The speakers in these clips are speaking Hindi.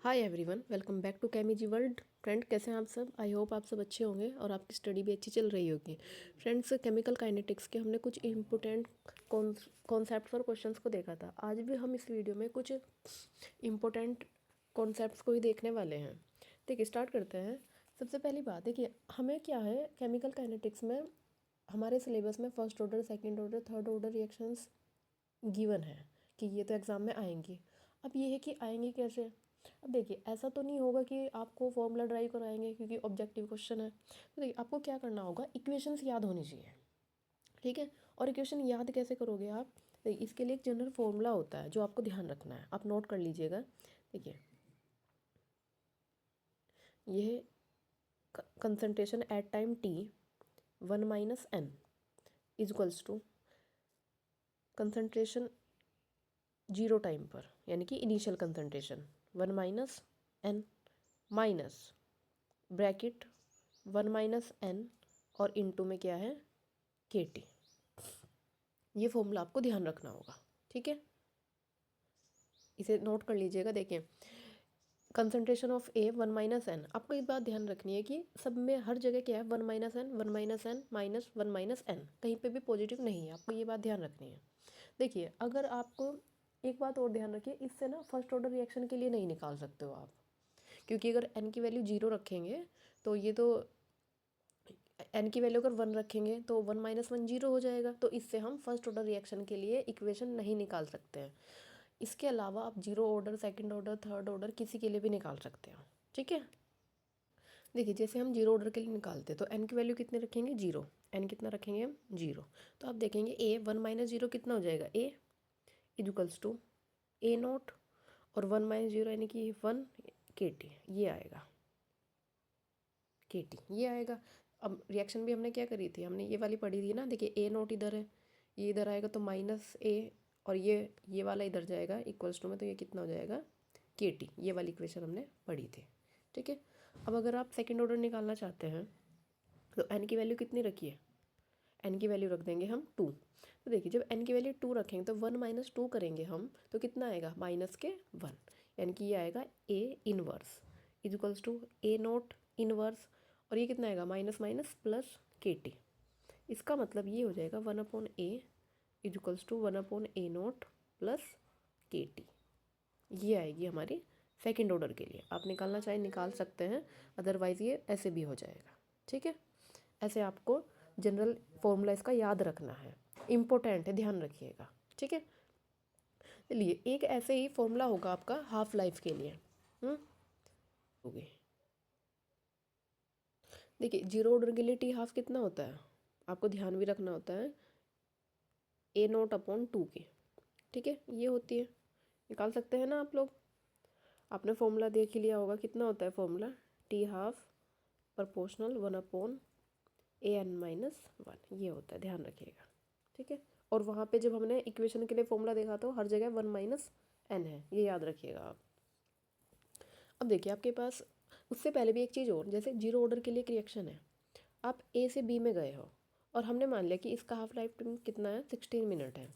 Hi everyone, welcome back to केमीजी वर्ल्ड। फ्रेंड, कैसे हैं आप सब? आई होप आप सब अच्छे होंगे और आपकी स्टडी भी अच्छी चल रही होगी। फ्रेंड्स, केमिकल काइनेटिक्स के हमने कुछ इम्पोर्टेंट कॉन्सेप्ट्स और क्वेश्चंस को देखा था। आज भी हम इस वीडियो में कुछ इम्पोर्टेंट कॉन्सेप्ट्स को ही देखने वाले हैं। ठीक है, स्टार्ट करते हैं। सबसे पहली बात है कि हमें क्या है, केमिकल काइनेटिक्स में हमारे सिलेबस में first order, second order, third order reactions given है कि ये तो एग्ज़ाम में आएंगी। अब ये है कि आएंगे कैसे। अब देखिए, ऐसा तो नहीं होगा कि आपको फॉर्मूला ड्राइव कराएंगे क्योंकि ऑब्जेक्टिव क्वेश्चन है। तो देखिए, आपको क्या करना होगा, इक्वेशंस याद होनी चाहिए। ठीक है, और इक्वेशन याद कैसे करोगे आप? देखिए, इसके लिए एक जनरल फॉर्मूला होता है जो आपको ध्यान रखना है, आप नोट कर लीजिएगा। देखिए, ये concentration at time T 1 - n is equals to concentration zero time पर, यानी कि initial concentration 1 - n minus bracket 1 - n और इनटू में क्या है, के टी। ये फॉर्मूला आपको ध्यान रखना होगा। ठीक है, इसे नोट कर लीजिएगा। देखिए, कंसंट्रेशन ऑफ ए 1 - n। आपको एक बात ध्यान रखनी है कि सब में हर जगह क्या है, 1 - n 1 - n माइनस 1 - n, कहीं पे भी पॉजिटिव नहीं है। आपको ये बात ध्यान रखनी है। देखिए, अगर आपको एक बात और ध्यान रखिए, इससे ना फर्स्ट ऑर्डर रिएक्शन के लिए नहीं निकाल सकते हो आप, क्योंकि अगर n की वैल्यू 0 रखेंगे तो ये तो n की वैल्यू अगर 1 रखेंगे तो 1 - 1 0 हो जाएगा। तो इससे हम फर्स्ट ऑर्डर रिएक्शन के लिए इक्वेशन नहीं निकाल सकते हैं। इसके अलावा आप zero order, second order, third order किसी के लिए भी निकाल सकते हो। ठीक है, देखिए, जैसे हम जीरो ऑर्डर के लिए निकालते हैं तो n की वैल्यू कितने रखेंगे, 0। n कितना रखेंगे हम, 0। तो आप देखेंगे a 1 - 0 कितना हो जाएगा, a equals to a naught और 1 - 0 यानी कि 1 के टी, ये आएगा के टी, ये आएगा। अब रिएक्शन भी हमने क्या करी थी, हमने ये वाली पढ़ी थी ना। देखिए, ए नोट इधर है, ये इधर आएगा तो माइनस ए, और ये वाला इधर जाएगा इक्वल्स टू में, तो ये कितना हो जाएगा, के टी। ये वाली इक्वेशन हमने पढ़ी थी। ठीक है, अब अगर आप सेकेंड ऑर्डर निकालना चाहते हैं तो एन की वैल्यू कितनी रखी है, एन की वैल्यू रख देंगे हम 2। तो देखिए, जब एन की वैल्यू 2 रखेंगे तो 1 - 2 करेंगे हम तो कितना आएगा, -1, यानी कि ये आएगा A inverse equals to A naught inverse, और ये कितना आएगा, minus minus plus K T. इसका मतलब ये हो जाएगा 1/a equals to 1/a naught plus K T. ये आएगी हमारी सेकेंड ऑर्डर के लिए। आप निकालना चाहे निकाल सकते हैं, अदरवाइज़ ये ऐसे भी हो जाएगा। ठीक है, ऐसे आपको जनरल फॉर्मूला इसका याद रखना है, इम्पोर्टेंट है, ध्यान रखिएगा। ठीक है, चलिए, एक ऐसे ही फॉर्मूला होगा आपका हाफ लाइफ के लिए। होगी, देखिए, जीरो ऑर्डर के लिए टी हाफ कितना होता है, आपको ध्यान भी रखना होता है, ए नोट अपॉन 2 के। ठीक है, ये होती है, निकाल सकते हैं ना आप लोग। आपने फॉर्मूला देख ही लिया होगा, कितना होता है formula, T half proportional 1/an - 1, ये होता है, ध्यान रखिएगा। ठीक है, और वहाँ पे जब हमने इक्वेशन के लिए फॉर्मूला देखा तो हर जगह 1 - n है, ये याद रखिएगा आप। अब देखिए, आपके पास उससे पहले भी एक चीज़ और, जैसे जीरो ऑर्डर के लिए एक रिएक्शन है, आप ए से बी में गए हो और हमने मान लिया कि इसका हाफ लाइफ टाइम कितना है, 16 मिनट है।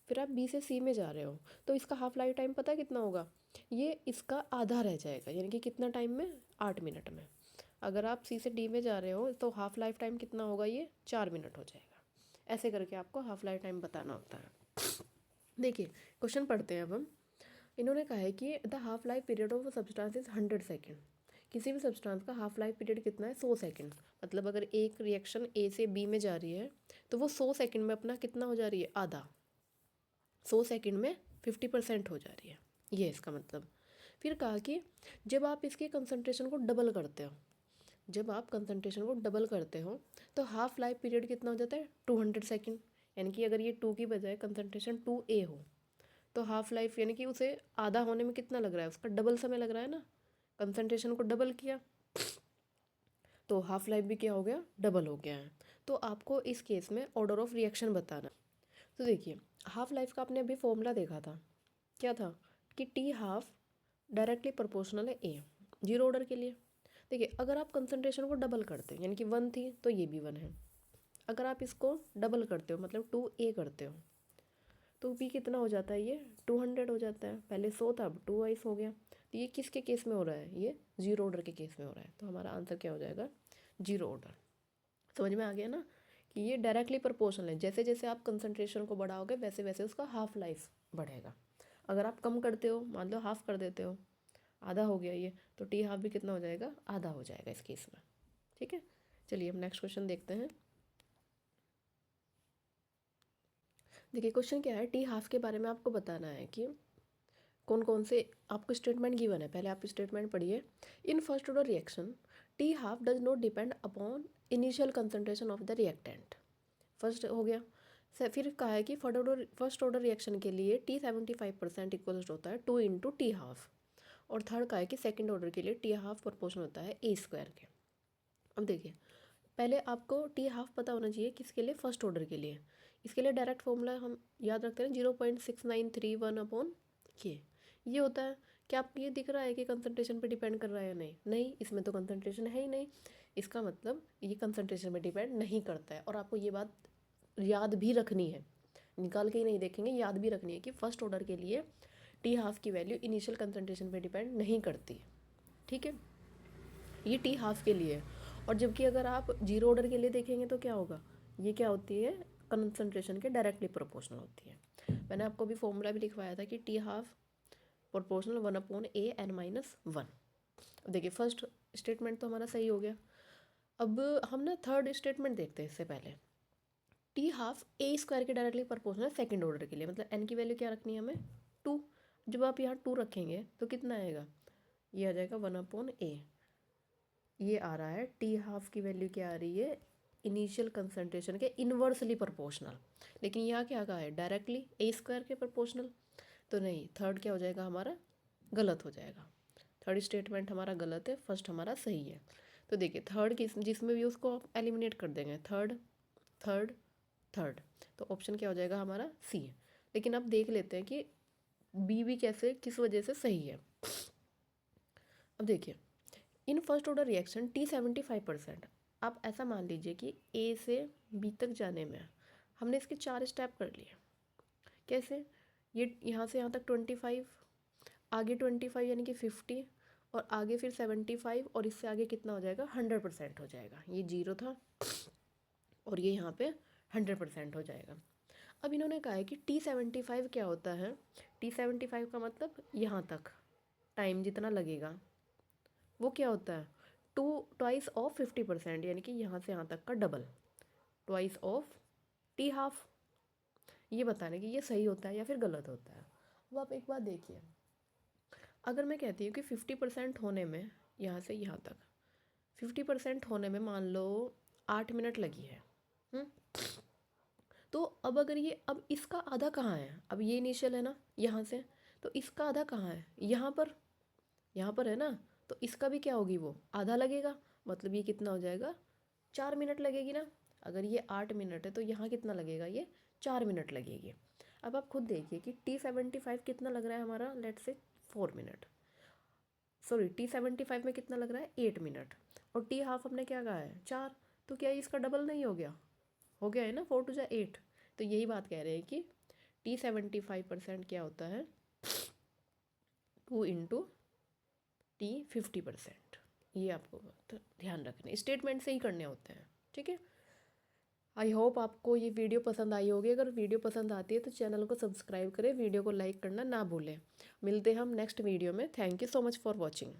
फिर आप बी से सी में जा रहे हो तो इसका हाफ लाइफ टाइम पता है कितना होगा, ये इसका आधा रह जाएगा, यानी कि कितना टाइम में, 8 मिनट में। अगर आप सी से डी में जा रहे हो तो हाफ लाइफ टाइम कितना होगा, ये 4 मिनट हो जाएगा। ऐसे करके आपको हाफ लाइफ टाइम बताना होता है। देखिए, क्वेश्चन पढ़ते हैं अब हम। इन्होंने कहा है कि the half life period of substance is 100 second. किसी भी सब्सटेंस का हाफ लाइफ पीरियड कितना है, 100 सेकेंड। मतलब अगर एक रिएक्शन ए से बी में जा रही है तो वो 100 सेकेंड में अपना कितना हो जा रही है, आधा। 100 सेकेंड में 50% हो जा रही है, ये इसका मतलब। फिर कहा कि जब आप इसकी कंसंट्रेशन को डबल करते हो, जब आप कंसंट्रेशन को डबल करते हो तो हाफ लाइफ पीरियड कितना हो जाता है, 200 सेकेंड। यानी कि अगर ये 2 की बजाय कंसंट्रेशन 2a हो तो हाफ लाइफ, यानी कि उसे आधा होने में कितना लग रहा है, उसका डबल समय लग रहा है ना। कंसंट्रेशन को डबल किया तो हाफ लाइफ भी क्या हो गया, डबल हो गया है। तो आपको इस केस में ऑर्डर ऑफ रिएक्शन बताना। तो देखिए, हाफ लाइफ का आपने अभी फॉर्मूला देखा था, क्या था कि टी हाफ डायरेक्टली प्रोपोर्शनल है ए, जीरो ऑर्डर के लिए। देखिए, अगर आप कंसंट्रेशन को डबल करते हो, यानी कि 1 थी तो ये भी 1 है। अगर आप इसको डबल करते हो मतलब 2a करते हो तो पी कितना हो जाता है, ये 200 हो जाता है। पहले 100 था, अब 2 हो गया। तो ये किसके केस में हो रहा है, ये जीरो ऑर्डर के केस में हो रहा है। तो हमारा आंसर क्या हो जाएगा, जीरो ऑर्डर। समझ में आ गया ना कि ये डायरेक्टली प्रोपोर्शनल है। जैसे जैसे आप कंसंट्रेशन को बढ़ाओगे वैसे वैसे उसका हाफ लाइफ बढ़ेगा। अगर आप कम करते हो, मान लो हाफ कर देते हो, आधा हो गया ये, तो टी हाफ भी कितना हो जाएगा, आधा हो जाएगा इस केस में। ठीक है, चलिए हम नेक्स्ट क्वेश्चन देखते हैं। देखिए क्वेश्चन क्या है, टी हाफ के बारे में आपको बताना है कि कौन कौन से आपको स्टेटमेंट गिवन है। पहले आप स्टेटमेंट पढ़िए। In first order reaction T half does not depend upon initial concentration of the reactant. First हो गया। फिर कहा है कि फर्स्ट ऑर्डर रिएक्शन के लिए टी 75% इक्वल्स होता है 2 इंटू टी हाफ। और थर्ड का है कि सेकेंड ऑर्डर के लिए टी हाफ प्रोपोर्शन होता है ए स्क्वायर के। अब देखिए, पहले आपको टी हाफ पता होना चाहिए किसके लिए, फर्स्ट ऑर्डर के लिए। इसके लिए डायरेक्ट फॉर्मूला हम याद रखते हैं 0.6931 अपॉन के। ये होता है। क्या आपको ये दिख रहा है कि कंसंट्रेशन पे डिपेंड कर रहा है या नहीं, नहीं, इसमें तो कंसंट्रेशन है ही नहीं। इसका मतलब ये कंसंट्रेशन पे डिपेंड नहीं करता है। और आपको ये बात याद भी रखनी है, निकाल के ही नहीं देखेंगे, याद भी रखनी है कि फर्स्ट ऑर्डर के लिए टी हाफ की वैल्यू इनिशियल कंसंट्रेशन पे डिपेंड नहीं करती। ठीक है, ये टी हाफ के लिए। और जबकि अगर आप जीरो ऑर्डर के लिए देखेंगे तो क्या होगा, ये क्या होती है, कंसंट्रेशन के डायरेक्टली प्रोपोर्शनल होती है। मैंने आपको अभी फॉर्मूला भी लिखवाया था कि टी हाफ प्रोपोर्शनल 1/a(n-1). अब देखिए फर्स्ट स्टेटमेंट तो हमारा सही हो गया। अब हम ना थर्ड स्टेटमेंट देखते हैं। इससे पहले टी हाफ ए स्क्वायर के डायरेक्टली प्रोपोर्शनल सेकंड ऑर्डर के लिए, मतलब एन की वैल्यू क्या रखनी है हमें, 2। जब आप यहाँ 2 रखेंगे तो कितना आएगा, ये आ जाएगा 1/a। ये आ रहा है टी हाफ की वैल्यू क्या आ रही है, इनिशियल कंसंट्रेशन के इन्वर्सली प्रोपोर्शनल। लेकिन यहाँ क्या कहा है, डायरेक्टली ए स्क्वायर के प्रोपोर्शनल। तो नहीं, थर्ड क्या हो जाएगा हमारा, गलत हो जाएगा। थर्ड स्टेटमेंट हमारा गलत है, फर्स्ट हमारा सही है। तो देखिए थर्ड जिसमें भी उसको आप एलिमिनेट कर देंगे, थर्ड थर्ड थर्ड, तो ऑप्शन क्या हो जाएगा हमारा, सी। लेकिन अब देख लेते हैं कि बी भी कैसे, किस वजह से सही है। अब देखिए, in first order reaction T 75%। आप ऐसा मान लीजिए कि ए से बी तक जाने में हमने इसके 4 स्टेप कर लिए। कैसे, ये यहाँ से यहाँ तक 25, आगे 25 यानी कि 50, और आगे फिर 75, और इससे आगे कितना हो जाएगा, 100% हो जाएगा। ये 0 था और ये यहाँ पे 100% हो जाएगा। अब इन्होंने कहा है कि T75 क्या होता है, T75 का मतलब यहाँ तक टाइम जितना लगेगा वो क्या होता है, ट्वाइस ऑफ 50%, यानी कि यहाँ से यहाँ तक का double, twice of T half. ये बताने कि ये सही होता है या फिर गलत होता है। अब आप एक बात देखिए, अगर मैं कहती हूँ कि 50% होने में, यहाँ से यहाँ तक 50% होने में मान लो 8 मिनट लगी है। तो अब अगर ये, अब इसका आधा कहाँ है, अब ये इनिशियल है ना यहाँ से, तो इसका आधा कहाँ है, यहाँ पर है ना। तो इसका भी क्या होगी, वो आधा लगेगा। मतलब ये कितना हो जाएगा, 4 मिनट लगेगी ना। अगर ये 8 मिनट है तो यहाँ कितना लगेगा, ये 4 मिनट लगेगी। अब आप खुद देखिए कि T75 कितना लग रहा है हमारा, लेट से 4 मिनट, सॉरी T75 में कितना लग रहा है, 8 मिनट। और टी हाफ हमने क्या कहा है, 4। तो क्या इसका डबल नहीं हो गया, हो गया है ना, 4 × 8। तो यही बात कह रहे हैं कि T75% क्या होता है, 2 इंटू T50%। ये आपको ध्यान रखना, स्टेटमेंट से ही करने होते हैं। ठीक है, आई होप आपको ये वीडियो पसंद आई होगी। अगर वीडियो पसंद आती है तो चैनल को सब्सक्राइब करें, वीडियो को लाइक करना ना भूलें। मिलते हैं हम नेक्स्ट वीडियो में। Thank you so much for watching.